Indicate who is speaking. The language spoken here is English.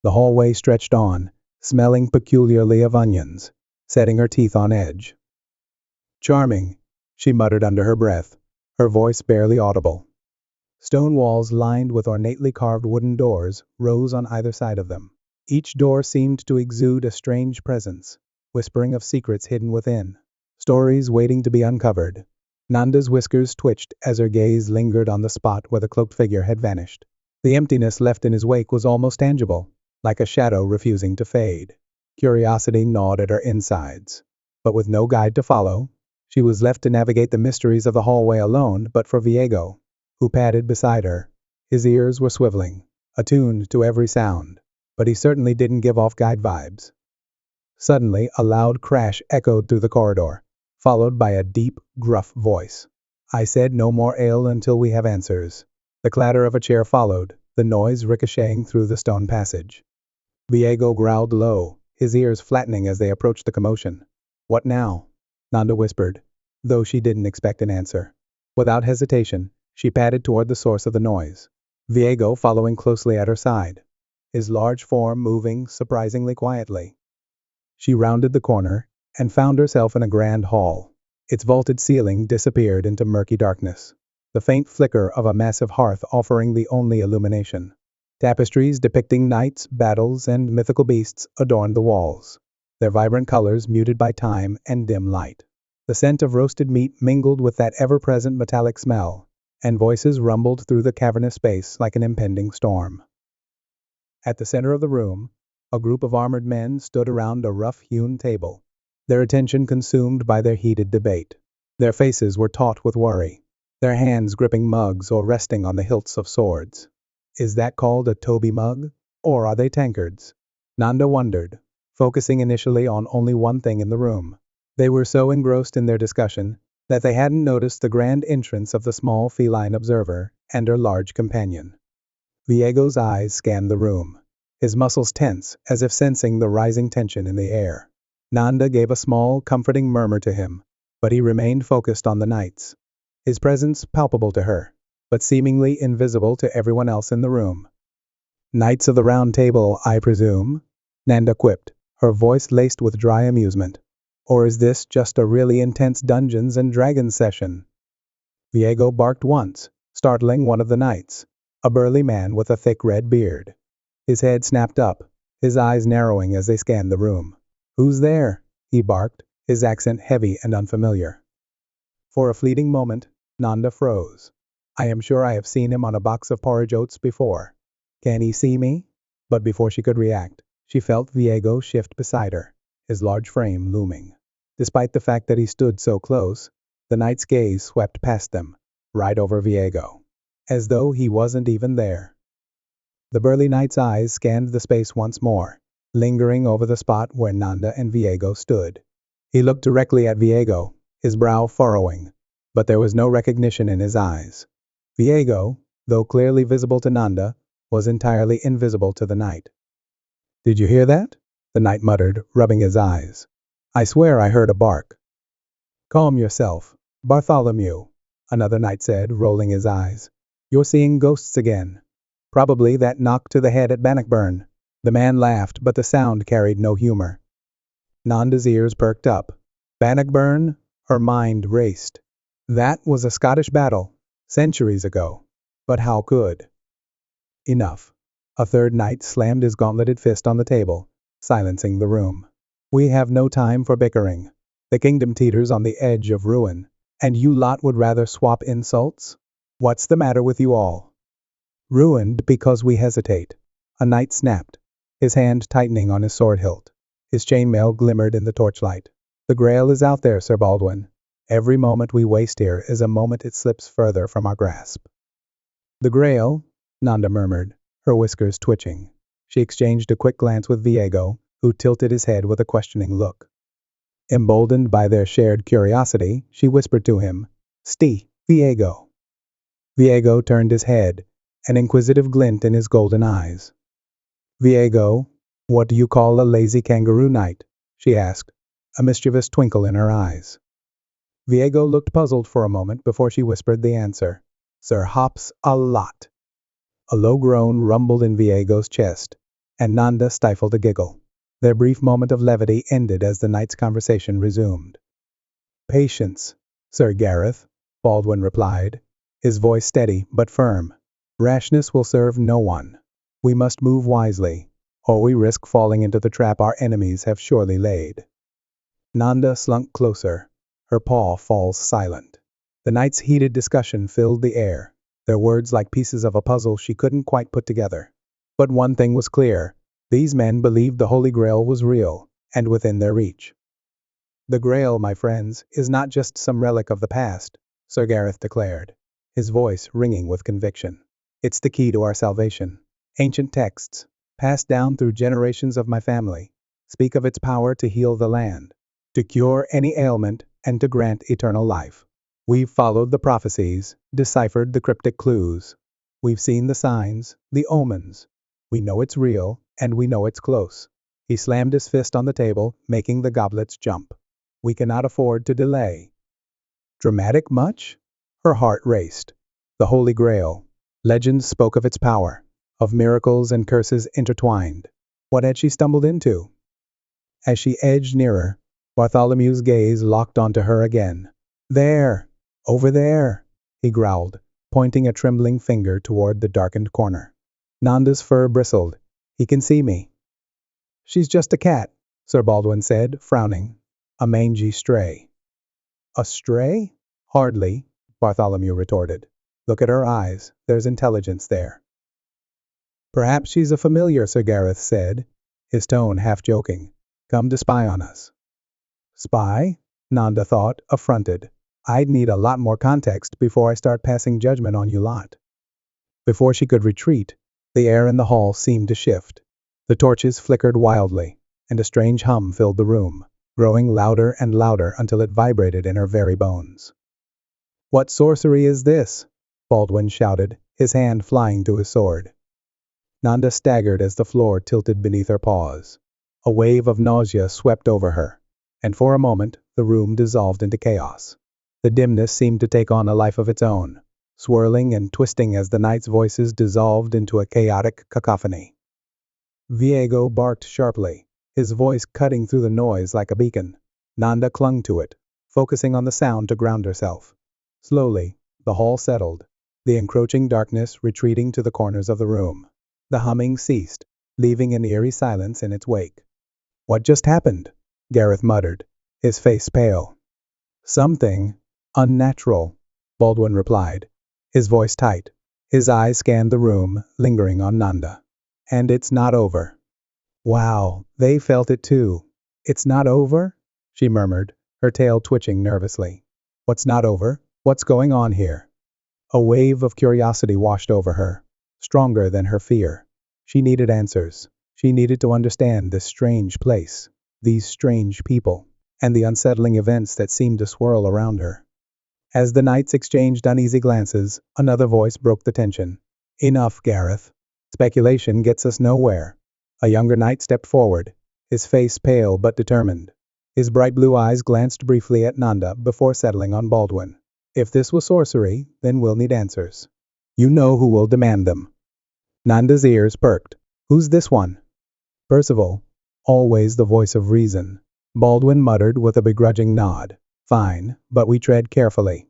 Speaker 1: The hallway stretched on, smelling peculiarly of onions, setting her teeth on edge. "Charming," she muttered under her breath, her voice barely audible. Stone walls lined with ornately carved wooden doors rose on either side of them. Each door seemed to exude a strange presence, whispering of secrets hidden within, stories waiting to be uncovered. Nanda's whiskers twitched as her gaze lingered on the spot where the cloaked figure had vanished. The emptiness left in his wake was almost tangible, like a shadow refusing to fade. Curiosity gnawed at her insides. But with no guide to follow, she was left to navigate the mysteries of the hallway alone. But for Viego, who padded beside her, his ears were swiveling, attuned to every sound, but he certainly didn't give off guide vibes. Suddenly, a loud crash echoed through the corridor, followed by a deep, gruff voice. "I said no more ale until we have answers." The clatter of a chair followed, the noise ricocheting through the stone passage. Viego growled low, his ears flattening as they approached the commotion. "What now?" Nanda whispered, though she didn't expect an answer. Without hesitation, she padded toward the source of the noise, Viego following closely at her side, his large form moving surprisingly quietly. She rounded the corner and found herself in a grand hall. Its vaulted ceiling disappeared into murky darkness, the faint flicker of a massive hearth offering the only illumination. Tapestries depicting knights, battles, and mythical beasts adorned the walls, their vibrant colors muted by time and dim light. The scent of roasted meat mingled with that ever-present metallic smell, and voices rumbled through the cavernous space like an impending storm. At the center of the room, a group of armored men stood around a rough-hewn table, their attention consumed by their heated debate. Their faces were taut with worry, their hands gripping mugs or resting on the hilts of swords. Is that called a Toby mug? Or are they tankards? Nanda wondered, focusing initially on only one thing in the room. They were so engrossed in their discussion that they hadn't noticed the grand entrance of the small feline observer and her large companion. Viego's eyes scanned the room, his muscles tense as if sensing the rising tension in the air. Nanda gave a small, comforting murmur to him, but he remained focused on the knights, his presence palpable to her, but seemingly invisible to everyone else in the room. "Knights of the Round Table, I presume?" Nanda quipped, her voice laced with dry amusement. "Or is this just a really intense Dungeons and Dragons session?" Viego barked once, startling one of the knights, a burly man with a thick red beard. His head snapped up, his eyes narrowing as they scanned the room. "Who's there?" he barked, his accent heavy and unfamiliar. For a fleeting moment, Nanda froze. "I am sure I have seen him on a box of porridge oats before. Can he see me?" But before she could react, she felt Viego shift beside her, his large frame looming. Despite the fact that he stood so close, the knight's gaze swept past them, right over Viego, as though he wasn't even there. The burly knight's eyes scanned the space once more, lingering over the spot where Nanda and Viego stood. He looked directly at Viego, his brow furrowing, but there was no recognition in his eyes. Viego, though clearly visible to Nanda, was entirely invisible to the knight. "Did you hear that?" the knight muttered, rubbing his eyes. "I swear I heard a bark." "Calm yourself, Bartholomew," another knight said, rolling his eyes. "You're seeing ghosts again. Probably that knock to the head at Bannockburn." The man laughed, but the sound carried no humor. Nanda's ears perked up. Bannockburn? Her mind raced. That was a Scottish battle, centuries ago. But how could? Enough. A third knight slammed his gauntleted fist on the table, silencing the room. "We have no time for bickering. The kingdom teeters on the edge of ruin, and you lot would rather swap insults? What's the matter with you all?" "Ruined because we hesitate," a knight snapped, his hand tightening on his sword hilt. His chainmail glimmered in the torchlight. "The Grail is out there, Sir Baldwin. Every moment we waste here is a moment it slips further from our grasp." "The Grail?" Nanda murmured, her whiskers twitching. She exchanged a quick glance with Viego, who tilted his head with a questioning look. Emboldened by their shared curiosity, she whispered to him, Viego." Viego turned his head, an inquisitive glint in his golden eyes. "Viego, what do you call a lazy kangaroo knight?" she asked, a mischievous twinkle in her eyes. Viego looked puzzled for a moment before she whispered the answer. "Sir Hops a lot." A low groan rumbled in Viego's chest, and Nanda stifled a giggle. Their brief moment of levity ended as the knight's conversation resumed. Patience, Sir Gareth, Baldwin replied, his voice steady but firm. Rashness will serve no one. We must move wisely, or we risk falling into the trap our enemies have surely laid. Nanda slunk closer. Her paw falls silent. The knight's heated discussion filled the air, their words like pieces of a puzzle she couldn't quite put together. But one thing was clear. These men believed the Holy Grail was real, and within their reach. The Grail, my friends, is not just some relic of the past, Sir Gareth declared, his voice ringing with conviction. It's the key to our salvation. Ancient texts, passed down through generations of my family, speak of its power to heal the land, to cure any ailment, and to grant eternal life. We've followed the prophecies, deciphered the cryptic clues. We've seen the signs, the omens. We know it's real, and we know it's close. He slammed his fist on the table, making the goblets jump. We cannot afford to delay. Dramatic much? Her heart raced. The Holy Grail. Legends spoke of its power, of miracles and curses intertwined. What had she stumbled into? As she edged nearer, Bartholomew's gaze locked onto her again. There! Over there! He growled, pointing a trembling finger toward the darkened corner. Nanda's fur bristled. He can see me. She's just a cat, Sir Baldwin said, frowning. A mangy stray. A stray? Hardly, Bartholomew retorted. Look at her eyes. There's intelligence there. Perhaps she's a familiar, Sir Gareth said, his tone half joking. Come to spy on us. Spy? Nanda thought, affronted. I'd need a lot more context before I start passing judgment on you lot. Before she could retreat, the air in the hall seemed to shift. The torches flickered wildly, and a strange hum filled the room, growing louder and louder until it vibrated in her very bones. What sorcery is this? Baldwin shouted, his hand flying to his sword. Nanda staggered as the floor tilted beneath her paws. A wave of nausea swept over her, and for a moment the room dissolved into chaos. The dimness seemed to take on a life of its own, swirling and twisting as the knight's voices dissolved into a chaotic cacophony. Viego barked sharply, his voice cutting through the noise like a beacon. Nanda clung to it, focusing on the sound to ground herself. Slowly, the hall settled, the encroaching darkness retreating to the corners of the room. The humming ceased, leaving an eerie silence in its wake. What just happened? Gareth muttered, his face pale. Something unnatural, Baldwin replied, his voice tight. His eyes scanned the room, lingering on Nanda. And it's not over. Wow, they felt it too. It's not over? She murmured, her tail twitching nervously. What's not over? What's going on here? A wave of curiosity washed over her, stronger than her fear. She needed answers. She needed to understand this strange place, these strange people, and the unsettling events that seemed to swirl around her. As the knights exchanged uneasy glances, another voice broke the tension. Enough, Gareth. Speculation gets us nowhere. A younger knight stepped forward, his face pale but determined. His bright blue eyes glanced briefly at Nanda before settling on Baldwin. If this was sorcery, then we'll need answers. You know who will demand them. Nanda's ears perked. Who's this one? Percival, always the voice of reason. Baldwin muttered with a begrudging nod. Fine, but we tread carefully.